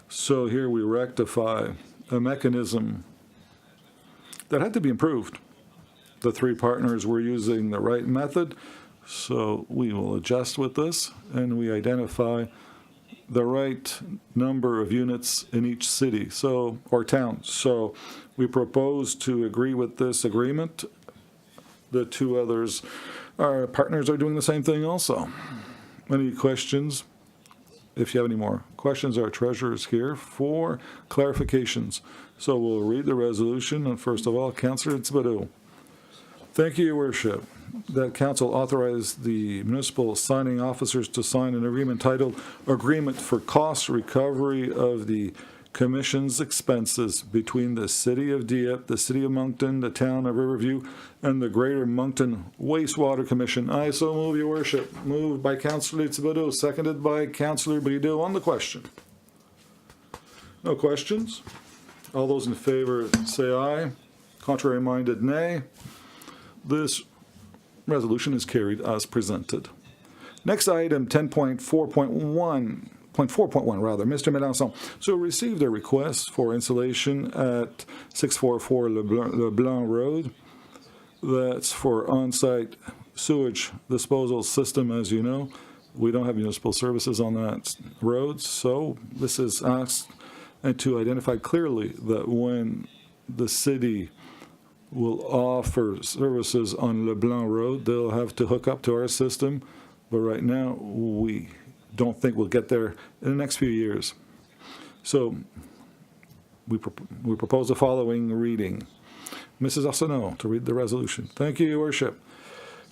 B: So here we rectify a mechanism that had to be improved. The 3 partners were using the right method, so we will adjust with this, and we identify the right number of units in each city, or town. So we propose to agree with this agreement. The 2 others, our partners, are doing the same thing also. Any questions? If you have any more questions, our treasurer is here for clarifications. So we'll read the resolution. And first of all, Councillor Thibodeau. Thank you, Your Worship. That Council authorized the municipal signing officers to sign an agreement titled Agreement for Cost Recovery of the Commission's Expenses between the City of Dieppe, the City of Moncton, the Town of Riverview, and the Greater Moncton Wastewater Commission. I so move, Your Worship. Moved by Councillor Thibodeau, seconded by Councillor Brideau on the question. No questions? All those in favor say aye. Contrary-minded, nay. This resolution is carried as presented. Next item, 10.4.1. Mr. Mélenchon. So received a request for installation at 644 LeBlanc Road. That's for on-site sewage disposal system, as you know. We don't have municipal services on that road, so this is asked and to identify clearly that when the city will offer services on LeBlanc Road, they'll have to hook up to our system, but right now we don't think we'll get there in the next few years. So we propose the following reading. Mrs. Arsenault to read the resolution. Thank you, Your Worship.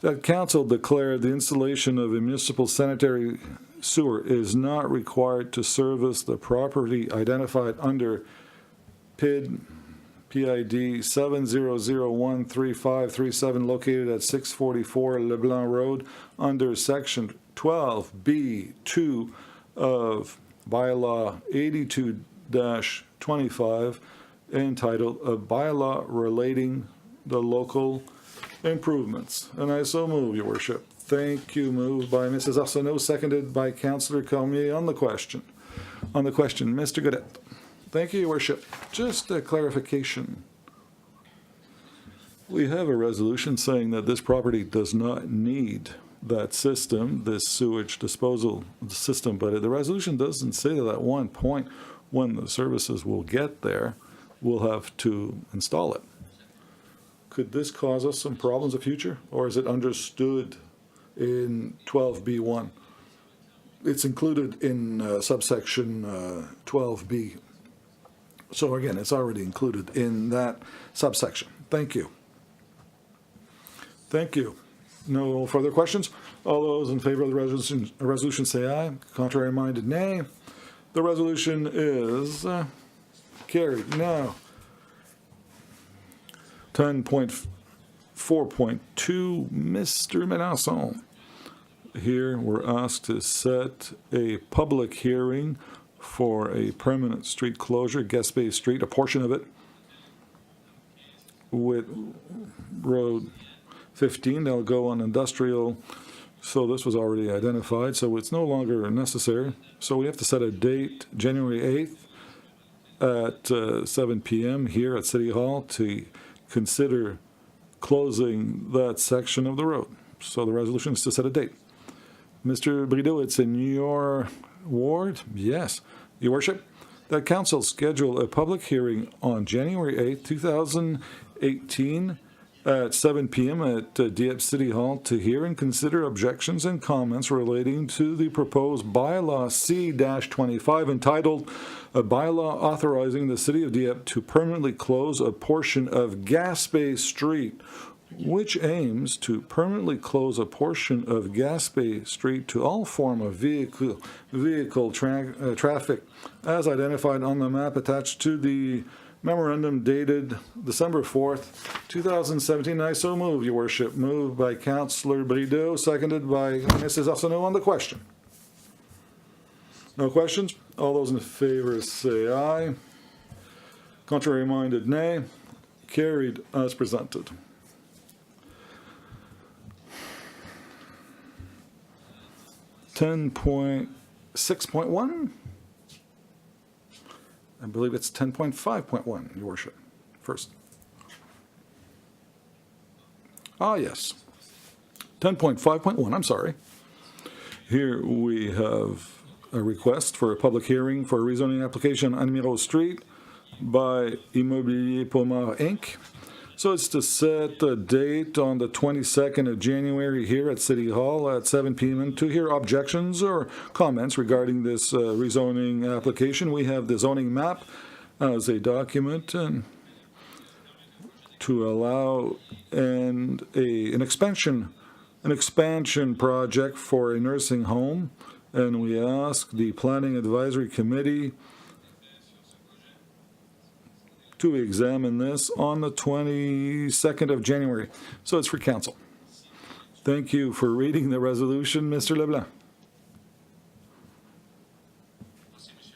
B: That Council declared the installation of a municipal sanitary sewer is not required to service the property identified under PID 700135337 located at 644 LeBlanc Road under Section 12B2 of Bylaw 82-25 entitled A Bylaw Relating the Local Improvements. And I so move, Your Worship. Thank you. Moved by Mrs. Arsenault, seconded by Councillor Cormier on the question. On the question, Mr. Godet. Thank you, Your Worship. Just a clarification. We have a resolution saying that this property does not need that system, this sewage disposal system, but the resolution doesn't say that at one point when the services will get there, we'll have to install it. Could this cause us some problems in the future, or is it understood in 12B1? It's included in subsection 12B. So again, it's already included in that subsection. Thank you. Thank you. No further questions? All those in favor of the resolution say aye. Contrary-minded, nay. The resolution is carried. Now, 10.4.2, Mr. Mélenchon. Here we're asked to set a public hearing for a permanent street closure, Gaspé Street, a portion of it, with Road 15. They'll go on industrial, so this was already identified, so it's no longer necessary. So we have to set a date, January 8th at 7 p.m. here at City Hall to consider closing that section of the road. So the resolution is to set a date. Mr. Brideau, it's in your ward? Yes. Your Worship, that Council schedule a public hearing on January 8th, 2018 at 7 p.m. at Dieppe City Hall to hear and consider objections and comments relating to the proposed bylaw C-25 entitled A Bylaw Authorizing the City of Dieppe to Permanently Close a Portion of Gaspé Street, which aims to permanently close a portion of Gaspé Street to all form of vehicle traffic as identified on the map attached to the memorandum dated December 4th, 2017. I so move, Your Worship. Moved by Councillor Brideau, seconded by Mrs. Arsenault on the question. No questions? All those in favor say aye. Contrary-minded, nay. Carried as presented. $10.6.1. I believe it's 10.5.1, Your Worship. First. Ah, yes. 10.5.1, I'm sorry. Here we have a request for a public hearing for a rezoning application on Admiral Street by Immobilier Pomar, Inc. So it's to set the date on the 22nd of January here at City Hall at 7 p.m. And to hear objections or comments regarding this rezoning application, we have the zoning map as a document and to allow an expansion project for a nursing home. And we ask the Planning Advisory Committee to examine this on the 22nd of January. So it's for council. Thank you for reading the resolution, Mr. Leblanc.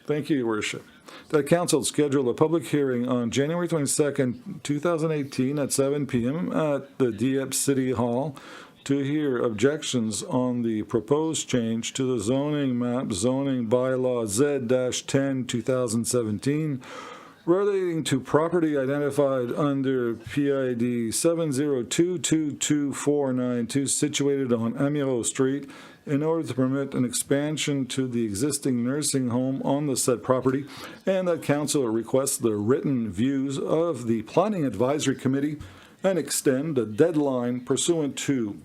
B: Thank you, Your Worship. The council scheduled a public hearing on January 22nd, 2018 at 7 p.m. at the Dieppe City Hall to hear objections on the proposed change to the zoning map zoning bylaw Z-10 2017 relating to property identified under PID 7022249 situated on Amiro Street in order to permit an expansion to the existing nursing home on the said property, and that council requests the written views of the Planning Advisory Committee and extend the deadline pursuant to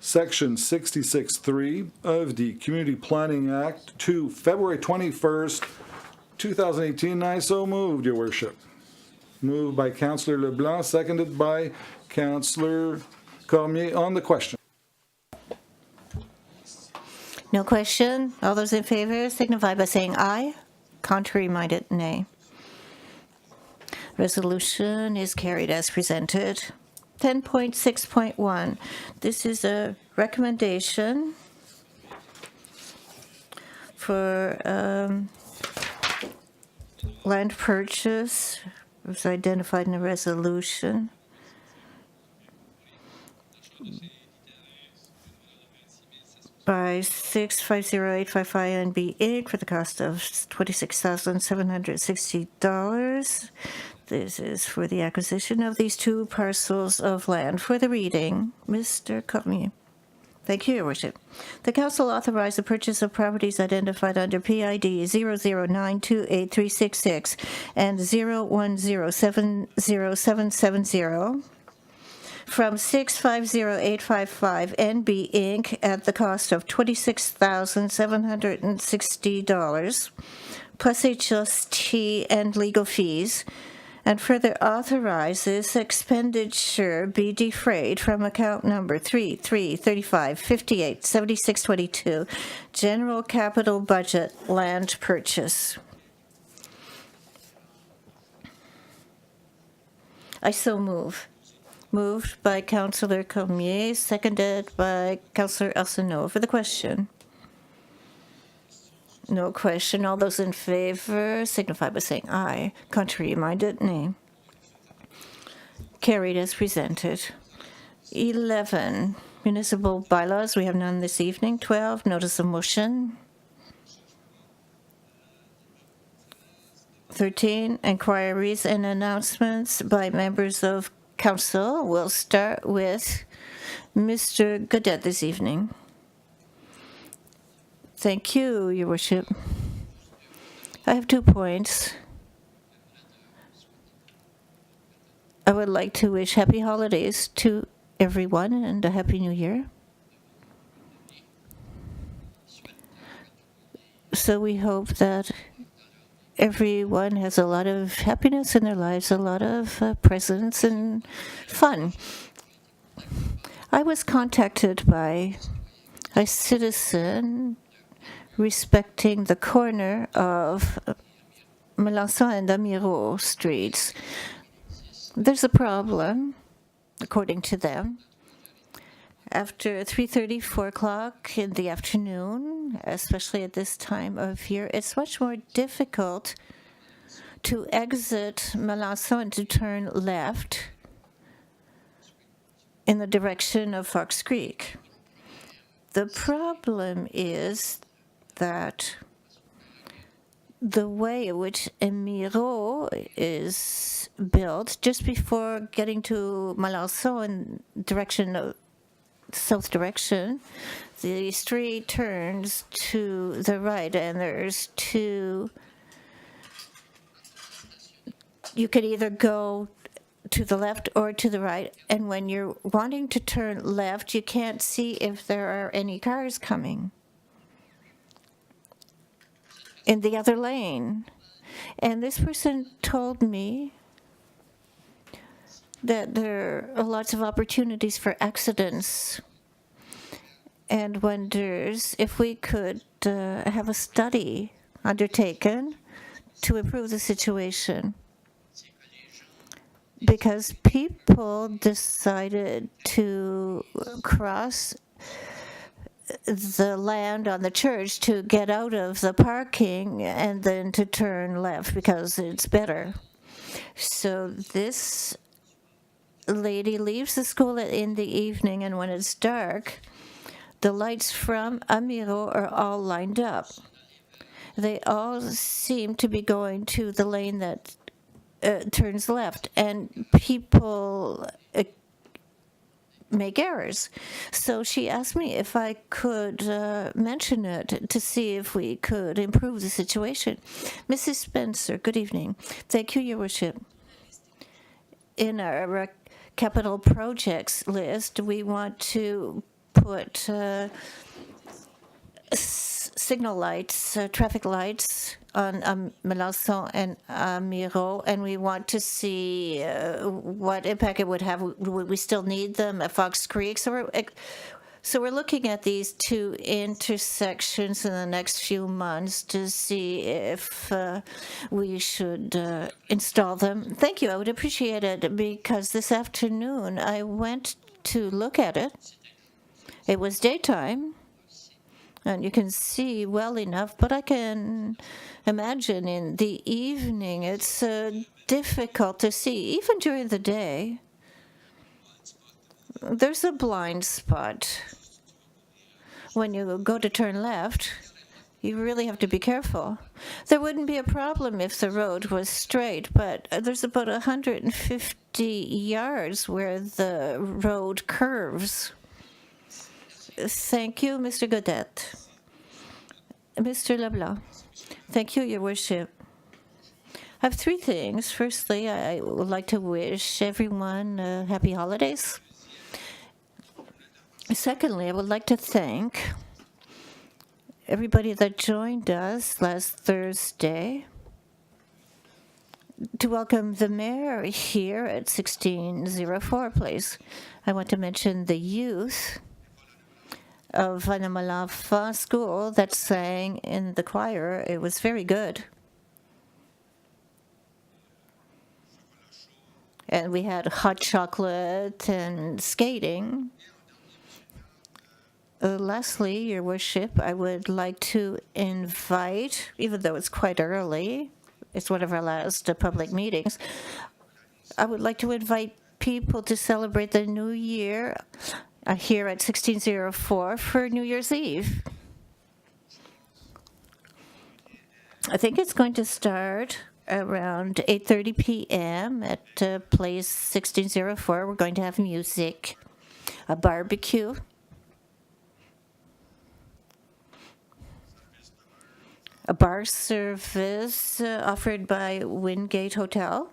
B: Section 66.3 of the Community Planning Act to February 21st, 2018. I so moved, Your Worship. Moved by Councillor Leblanc, seconded by Councillor Cormier on the question.
A: No question. All those in favor signify by saying aye. Contrary-minded, nay. Resolution is carried as presented. 10.6.1. This is a recommendation for land purchase. It was identified in the resolution. By 650855 NB Inc. for the cost of $26,760. This is for the acquisition of these two parcels of land. For the reading, Mr. Cormier. Thank you, Your Worship. The Council authorized the purchase of properties identified under PID 009283666 and 010707770 from 650855 NB Inc. at the cost of $26,760 plus HST and legal fees, and further authorizes expenditure be defrayed from account number 3335587622 General Capital Budget Land Purchase. I so move. Moved by Councillor Cormier, seconded by Councillor Arsenault. For the question. No question. All those in favor signify by saying aye. Contrary-minded, nay. Carried as presented. 11, municipal bylaws. We have none this evening. 12, notice of motion. 13, inquiries and announcements by members of Council. We'll start with Mr. Godet this evening. Thank you, Your Worship. I have 2 points. I would like to wish happy holidays to everyone and a happy new year. So we hope that everyone has a lot of happiness in their lives, a lot of presents and fun. I was contacted by a citizen respecting the corner of Melançon and Amiro streets. There's a problem, according to them. After 3:30, 4 o'clock in the afternoon, especially at this time of year, it's much more difficult to exit Melançon and to turn left in the direction of Fox Creek. The problem is that the way in which Amiro is built, just before getting to Melançon in direction of south direction, the street turns to the right, and there's two. You could either go to the left or to the right. And when you're wanting to turn left, you can't see if there are any cars coming in the other lane. And this person told me that there are lots of opportunities for accidents and wonders if we could have a study undertaken to improve the situation. Because people decided to cross the land on the church to get out of the parking and then to turn left because it's better. So this lady leaves the school in the evening, and when it's dark, the lights from Amiro are all lined up. They all seem to be going to the lane that turns left, and people make errors. So she asked me if I could mention it to see if we could improve the situation. Mrs. Spencer, good evening. Thank you, Your Worship. In our capital projects list, we want to put signal lights, traffic lights on Melançon and Miro, and we want to see what impact it would have. Would we still need them at Fox Creek? So we're looking at these two intersections in the next few months to see if we should install them. Thank you. I would appreciate it because this afternoon I went to look at it. It was daytime, and you can see well enough, but I can imagine in the evening it's difficult to see, even during the day. There's a blind spot. When you go to turn left, you really have to be careful. There wouldn't be a problem if the road was straight, but there's about 150 yards where the road curves. Thank you, Mr. Godet. Mr. Leblanc. Thank you, Your Worship. I have three things. Firstly, I would like to wish everyone happy holidays. Secondly, I would like to thank everybody that joined us last Thursday to welcome the mayor here at 1604 Place. I want to mention the youth of Vanamalafa School that sang in the choir. It was very good. And we had hot chocolate and skating. Lastly, Your Worship, I would like to invite, even though it's quite early, it's one of our last public meetings, I would like to invite people to celebrate the New Year here at 1604 for New Year's Eve. I think it's going to start around 8:30 p.m. at place 1604. We're going to have music, a barbecue, a bar service offered by Wingate Hotel.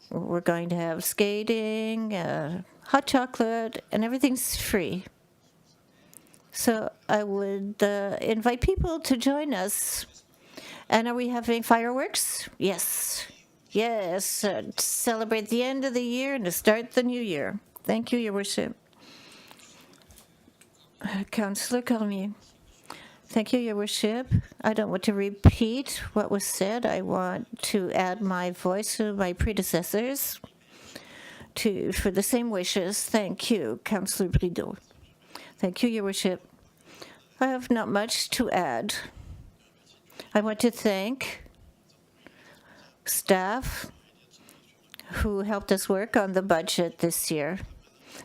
A: We're going to have skating, hot chocolate, and everything's free. So I would invite people to join us. And are we having fireworks? Yes. Yes. To celebrate the end of the year and to start the new year. Thank you, Your Worship. Councillor Cormier. Thank you, Your Worship. I don't want to repeat what was said. I want to add my voice to my predecessors for the same wishes. Thank you, Councillor Brideau. Thank you, Your Worship. I have not much to add. I want to thank staff who helped us work on the budget this year.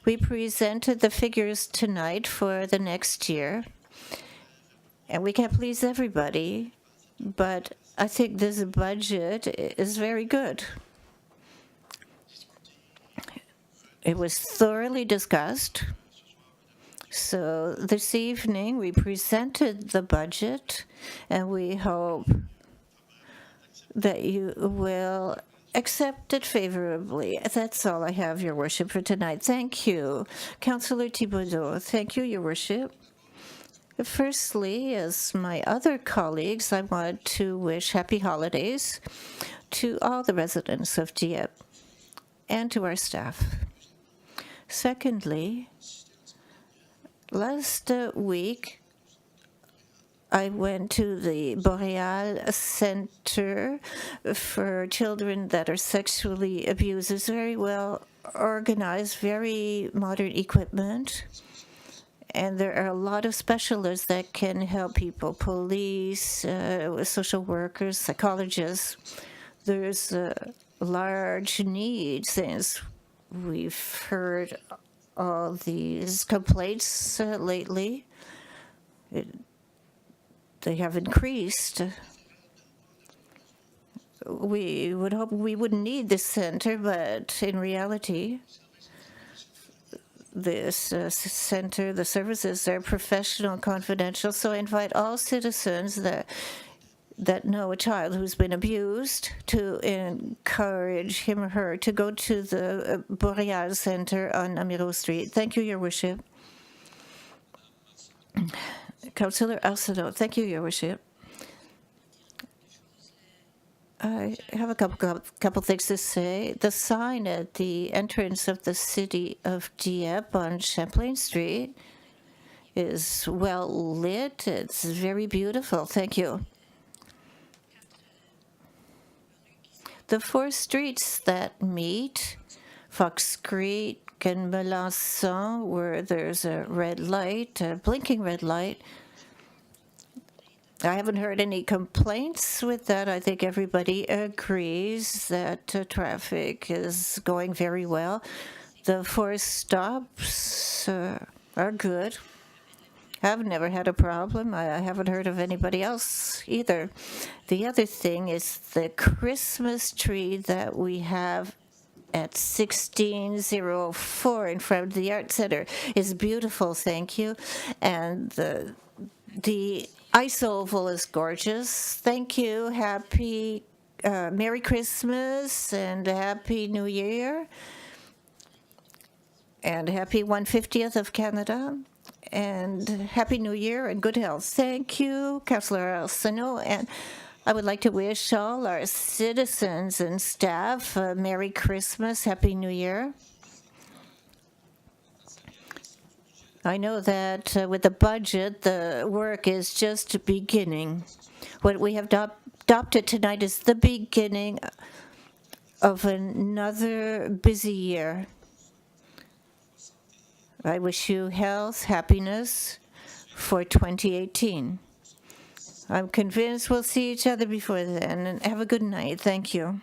A: We presented the figures tonight for the next year. And we can't please everybody, but I think this budget is very good. It was thoroughly discussed. So this evening we presented the budget, and we hope that you will accept it favorably. That's all I have, Your Worship, for tonight. Thank you. Councillor Thibodeau, thank you, Your Worship. Firstly, as my other colleagues, I want to wish happy holidays to all the residents of Dieppe and to our staff. Secondly, last week, I went to the Boreal Center for children that are sexually abused. It's very well organized, very modern equipment. And there are a lot of specialists that can help people, police, social workers, psychologists. There's a large need since we've heard all these complaints lately. They have increased. We would hope we wouldn't need this center, but in reality, this center, the services are professional and confidential, so I invite all citizens that know a child who's been abused to encourage him or her to go to the Boreal Center on Amiro Street. Thank you, Your Worship. Councillor Arsenault, thank you, Your Worship. I have a couple things to say. The sign at the entrance of the city of Dieppe on Champlain Street is well lit. It's very beautiful. Thank you. The 4 streets that meet, Fox Creek and Melançon, where there's a red light, a blinking red light. I haven't heard any complaints with that. I think everybody agrees that traffic is going very well. The 4 stops are good. I've never had a problem. I haven't heard of anybody else either. The other thing is the Christmas tree that we have at 1604 in front of the Art Center is beautiful, thank you. And the ice oval is gorgeous. Thank you. Happy Merry Christmas and Happy New Year. And happy 150th of Canada. And Happy New Year and good health. Thank you, Councillor Arsenault. And I would like to wish all our citizens and staff a Merry Christmas, Happy New Year. I know that with the budget, the work is just beginning. What we have adopted tonight is the beginning of another busy year. I wish you health, happiness for 2018. I'm convinced we'll see each other before then. And have a good night. Thank you.